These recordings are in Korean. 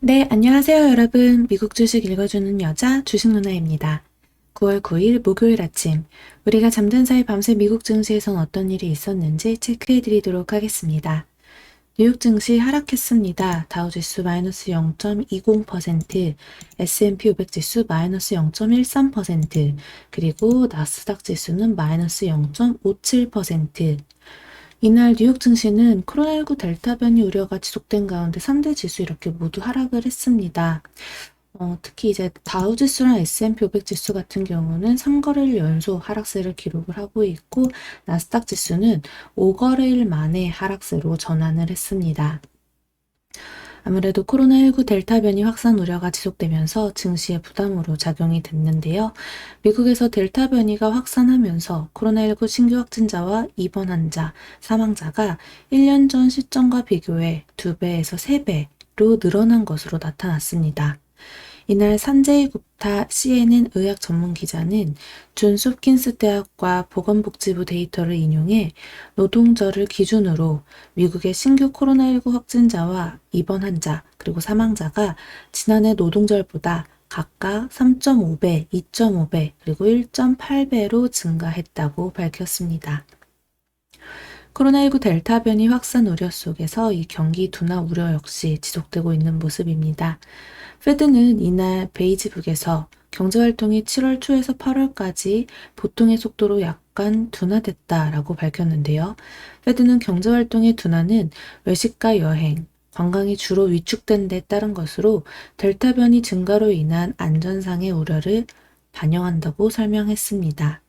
네, 안녕하세요, 여러분. 미국 주식 읽어주는 여자 주식 누나입니다. 9월 9일 목요일 아침, 우리가 잠든 사이 밤새 미국 증시에선 어떤 일이 있었는지 체크해 드리도록 하겠습니다. 뉴욕 증시 하락했습니다. 다우지수 마이너스 0.20%, S&P 500 지수 마이너스 0.13%, 그리고 나스닥 지수는 마이너스 0.57%. 이날 뉴욕 증시는 코로나19 델타 변이 우려가 지속된 가운데 3대 지수 이렇게 모두 하락을 했습니다. 특히 이제 다우 지수랑 S&P 500 지수 같은 경우는 3거래일 연속 하락세를 기록을 하고 있고, 나스닥 지수는 5거래일 만에 하락세로 전환을 했습니다. 아무래도 코로나19 델타 변이 확산 우려가 지속되면서 증시에 부담으로 작용이 됐는데요. 미국에서 델타 변이가 확산하면서 코로나19 신규 확진자와 입원 환자, 사망자가 1년 전 시점과 비교해 2배에서 3배로 늘어난 것으로 나타났습니다. 이날 산제이 굽타 CNN 의학 전문 기자는 존스 홉킨스 대학과 보건복지부 데이터를 인용해 노동절을 기준으로 미국의 신규 코로나19 확진자와 입원 환자 그리고 사망자가 지난해 노동절보다 각각 3.5배, 2.5배, 그리고 1.8배로 증가했다고 밝혔습니다. 코로나19 델타 변이 확산 우려 속에서 이 경기 둔화 우려 역시 지속되고 있는 모습입니다. 페드는 이날 베이지북에서 경제활동이 7월 초에서 8월까지 보통의 속도로 약간 둔화됐다라고 밝혔는데요. 페드는 경제활동의 둔화는 외식과 여행, 관광이 주로 위축된 데 따른 것으로 델타 변이 증가로 인한 안전상의 우려를 반영한다고 설명했습니다.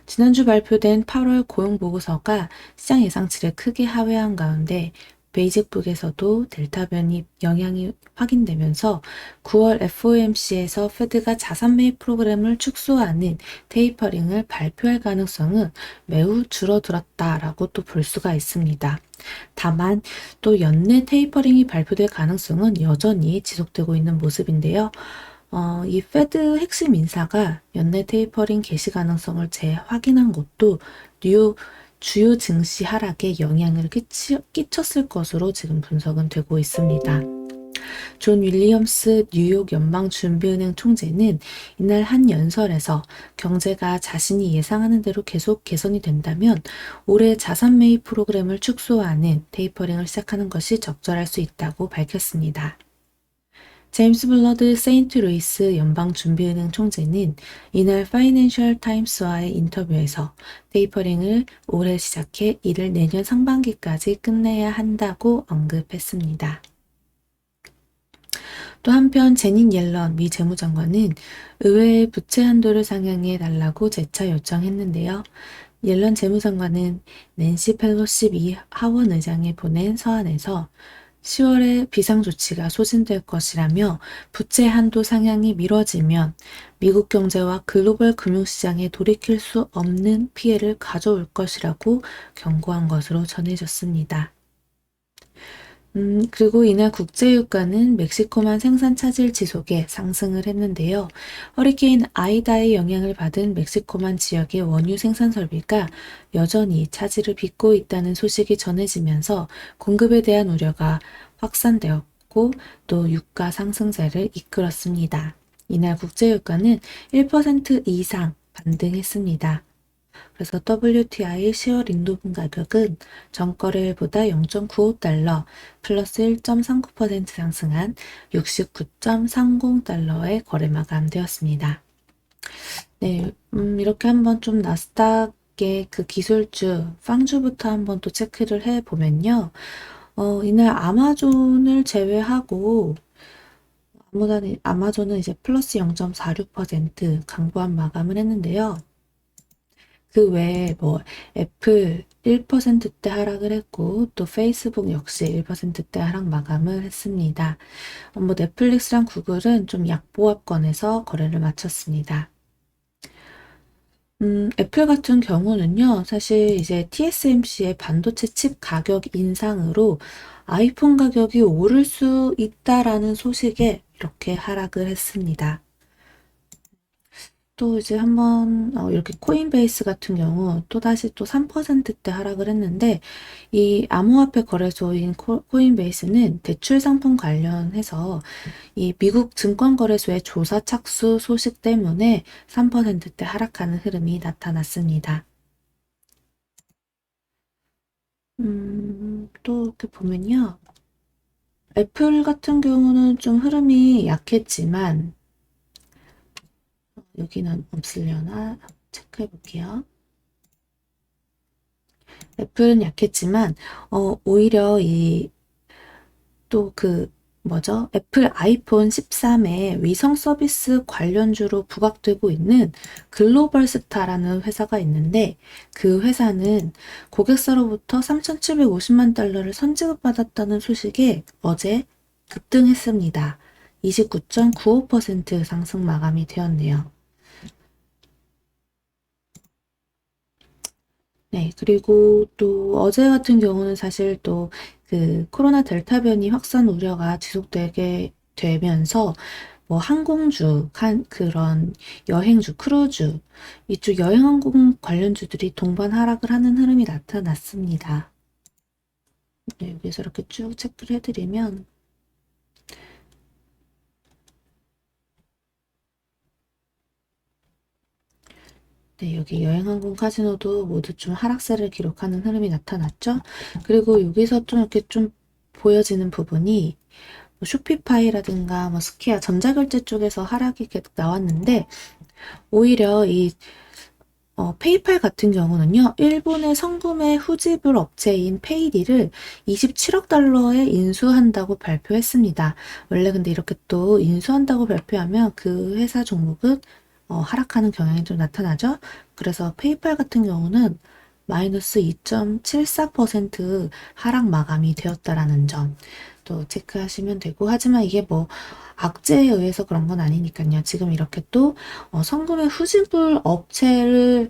지난주 발표된 8월 고용보고서가 시장 예상치를 크게 하회한 가운데 베이직북에서도 델타 변이 영향이 확인되면서 9월 FOMC에서 페드가 자산 매입 프로그램을 축소하는 테이퍼링을 발표할 가능성은 매우 줄어들었다라고 또 볼 수가 있습니다. 다만 또 연내 테이퍼링이 발표될 가능성은 여전히 지속되고 있는 모습인데요. 이 페드 핵심 인사가 연내 테이퍼링 개시 가능성을 재확인한 것도 뉴욕 주요 증시 하락에 영향을 끼쳤을 것으로 지금 분석은 되고 있습니다. 존 윌리엄스 뉴욕 연방준비은행 총재는 이날 한 연설에서 경제가 자신이 예상하는 대로 계속 개선이 된다면 올해 자산 매입 프로그램을 축소하는 테이퍼링을 시작하는 것이 적절할 수 있다고 밝혔습니다. 제임스 블러드 세인트루이스 연방준비은행 총재는 이날 파이낸셜 타임스와의 인터뷰에서 테이퍼링을 올해 시작해 이를 내년 상반기까지 끝내야 한다고 언급했습니다. 또 한편 제닛 옐런 미 재무장관은 의회의 부채 한도를 상향해 달라고 재차 요청했는데요. 옐런 재무장관은 낸시 펠로시 미 하원 의장에 보낸 서한에서 10월에 비상조치가 소진될 것이라며 부채 한도 상향이 미뤄지면 미국 경제와 글로벌 금융시장에 돌이킬 수 없는 피해를 가져올 것이라고 경고한 것으로 전해졌습니다. 그리고 이날 국제유가는 멕시코만 생산 차질 지속에 상승을 했는데요. 허리케인 아이다의 영향을 받은 멕시코만 지역의 원유 생산 설비가 여전히 차질을 빚고 있다는 소식이 전해지면서 공급에 대한 우려가 확산되었고 또 유가 상승세를 이끌었습니다. 이날 국제유가는 1% 이상 반등했습니다. 그래서 WTI 10월 인도분 가격은 전거래일보다 0.95달러 플러스 1.39% 상승한 69.30달러에 거래 마감되었습니다. 네, 이렇게 한번 좀 나스닥의 그 기술주, 빵주부터 한번 또 체크를 해보면요. 이날 아마존을 제외하고 아마존은 이제 플러스 0.46% 강보한 마감을 했는데요. 그 외에 뭐 애플 1%대 하락을 했고 또 페이스북 역시 1%대 하락 마감을 했습니다. 뭐 넷플릭스랑 구글은 좀 약보합권에서 거래를 마쳤습니다. 애플 같은 경우는요, 사실 이제 TSMC의 반도체 칩 가격 인상으로 아이폰 가격이 오를 수 있다라는 소식에 이렇게 하락을 했습니다. 또 이제 한번 이렇게 코인베이스 같은 경우 또다시 또 3%대 하락을 했는데 이 암호화폐 거래소인 코인베이스는 대출 상품 관련해서 이 미국 증권거래소의 조사 착수 소식 때문에 3%대 하락하는 흐름이 나타났습니다. 또 이렇게 보면요. 애플 같은 경우는 좀 흐름이 약했지만 여기는 없으려나 체크해 볼게요. 애플은 약했지만 오히려 이 또 그 뭐죠? 애플 아이폰 13의 위성 서비스 관련주로 부각되고 있는 글로벌 스타라는 회사가 있는데 그 회사는 고객사로부터 3,750만 달러를 선지급 받았다는 소식에 어제 급등했습니다. 29.95% 상승 마감이 되었네요. 네, 그리고 또 어제 같은 경우는 사실 또 그 코로나 델타 변이 확산 우려가 지속되게 되면서 뭐 항공주, 그런 여행주, 크루즈, 이쪽 여행항공 관련주들이 동반 하락을 하는 흐름이 나타났습니다. 네, 여기서 이렇게 쭉 체크를 해드리면 네, 여기 여행항공 카지노도 모두 좀 하락세를 기록하는 흐름이 나타났죠. 그리고 여기서 좀 이렇게 좀 보여지는 부분이 뭐 쇼피파이라든가 뭐 스키야 전자결제 쪽에서 하락이 계속 나왔는데 오히려 이 페이팔 같은 경우는요, 일본의 성구매 후지불 업체인 페이디를 27억 달러에 인수한다고 발표했습니다. 원래 근데 이렇게 또 인수한다고 발표하면 그 회사 종목은 하락하는 경향이 좀 나타나죠. 그래서 페이팔 같은 경우는 마이너스 2.74% 하락 마감이 되었다라는 점 또 체크하시면 되고, 하지만 이게 뭐 악재에 의해서 그런 건 아니니까요. 지금 이렇게 또 성금의 후진불 업체를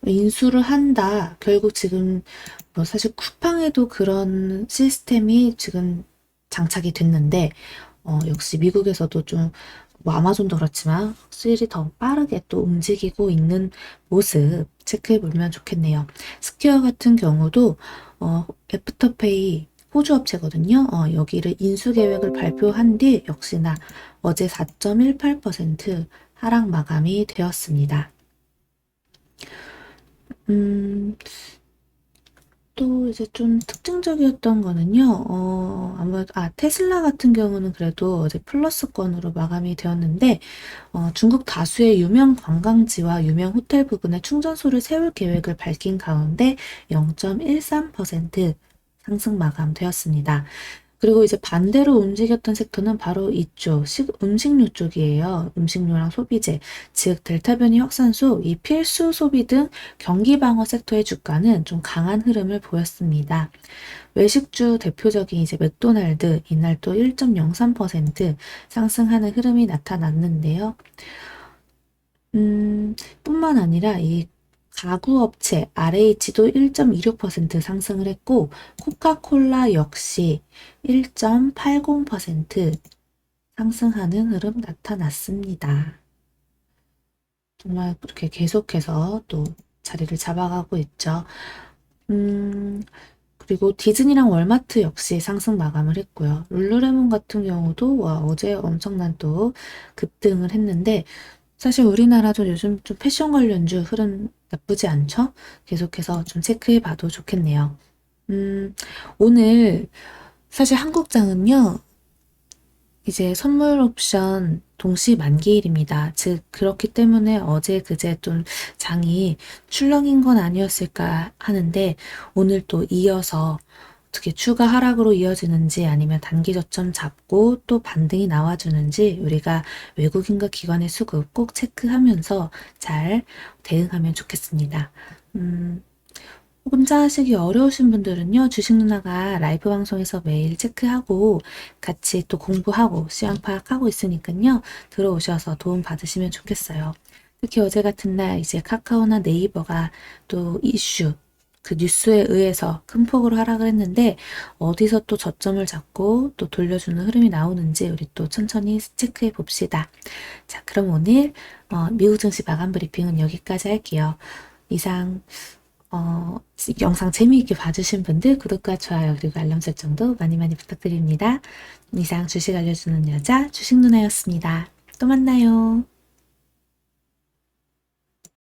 인수를 한다. 결국 지금 뭐 사실 쿠팡에도 그런 시스템이 지금 장착이 됐는데 역시 미국에서도 좀 뭐 아마존도 그렇지만 확실히 더 빠르게 또 움직이고 있는 모습 체크해 보면 좋겠네요. 스퀘어 같은 경우도 애프터페이 호주 업체거든요. 여기를 인수 계획을 발표한 뒤 역시나 어제 4.18% 하락 마감이 되었습니다. 음, 또 이제 좀 특징적이었던 거는요, 아무래도, 테슬라 같은 경우는 그래도 어제 플러스권으로 마감이 되었는데, 중국 다수의 유명 관광지와 유명 호텔 부근에 충전소를 세울 계획을 밝힌 가운데 0.13% 상승 마감되었습니다. 그리고 이제 반대로 움직였던 섹터는 바로 이쪽, 음식료 쪽이에요. 음식료랑 소비재, 즉 델타 변이 확산 속 이 필수 소비 등 경기 방어 섹터의 주가는 좀 강한 흐름을 보였습니다. 외식주 대표적인 이제 맥도날드 이날 또 1.03% 상승하는 흐름이 나타났는데요. 뿐만 아니라 이 가구업체 RH도 1.26% 상승을 했고 코카콜라 역시 1.80% 상승하는 흐름 나타났습니다. 정말 그렇게 계속해서 또 자리를 잡아가고 있죠. 그리고 디즈니랑 월마트 역시 상승 마감을 했고요. 룰루레몬 같은 경우도 어제 엄청난 또 급등을 했는데 사실 우리나라도 요즘 좀 패션 관련주 흐름 나쁘지 않죠? 계속해서 좀 체크해 봐도 좋겠네요. 오늘 사실 한국장은요, 이제 선물 옵션 동시 만기일입니다. 즉, 그렇기 때문에 어제 그제 좀 장이 출렁인 건 아니었을까 하는데, 오늘 또 이어서 어떻게 추가 하락으로 이어지는지 아니면 단기 저점 잡고 또 반등이 나와주는지 우리가 외국인과 기관의 수급 꼭 체크하면서 잘 대응하면 좋겠습니다. 혼자 하시기 어려우신 분들은요, 주식 누나가 라이브 방송에서 매일 체크하고 같이 또 공부하고 시황 파악하고 있으니까요, 들어오셔서 도움 받으시면 좋겠어요. 특히 어제 같은 날 이제 카카오나 네이버가 또 이슈, 그 뉴스에 의해서 큰 폭으로 하락을 했는데 어디서 또 저점을 잡고 또 돌려주는 흐름이 나오는지 우리 또 천천히 체크해 봅시다. 자, 그럼 오늘 미국 증시 마감 브리핑은 여기까지 할게요. 이상 영상 재미있게 봐주신 분들 구독과 좋아요 그리고 알람 설정도 많이 많이 부탁드립니다. 이상 주식 알려주는 여자 주식 누나였습니다. 또 만나요.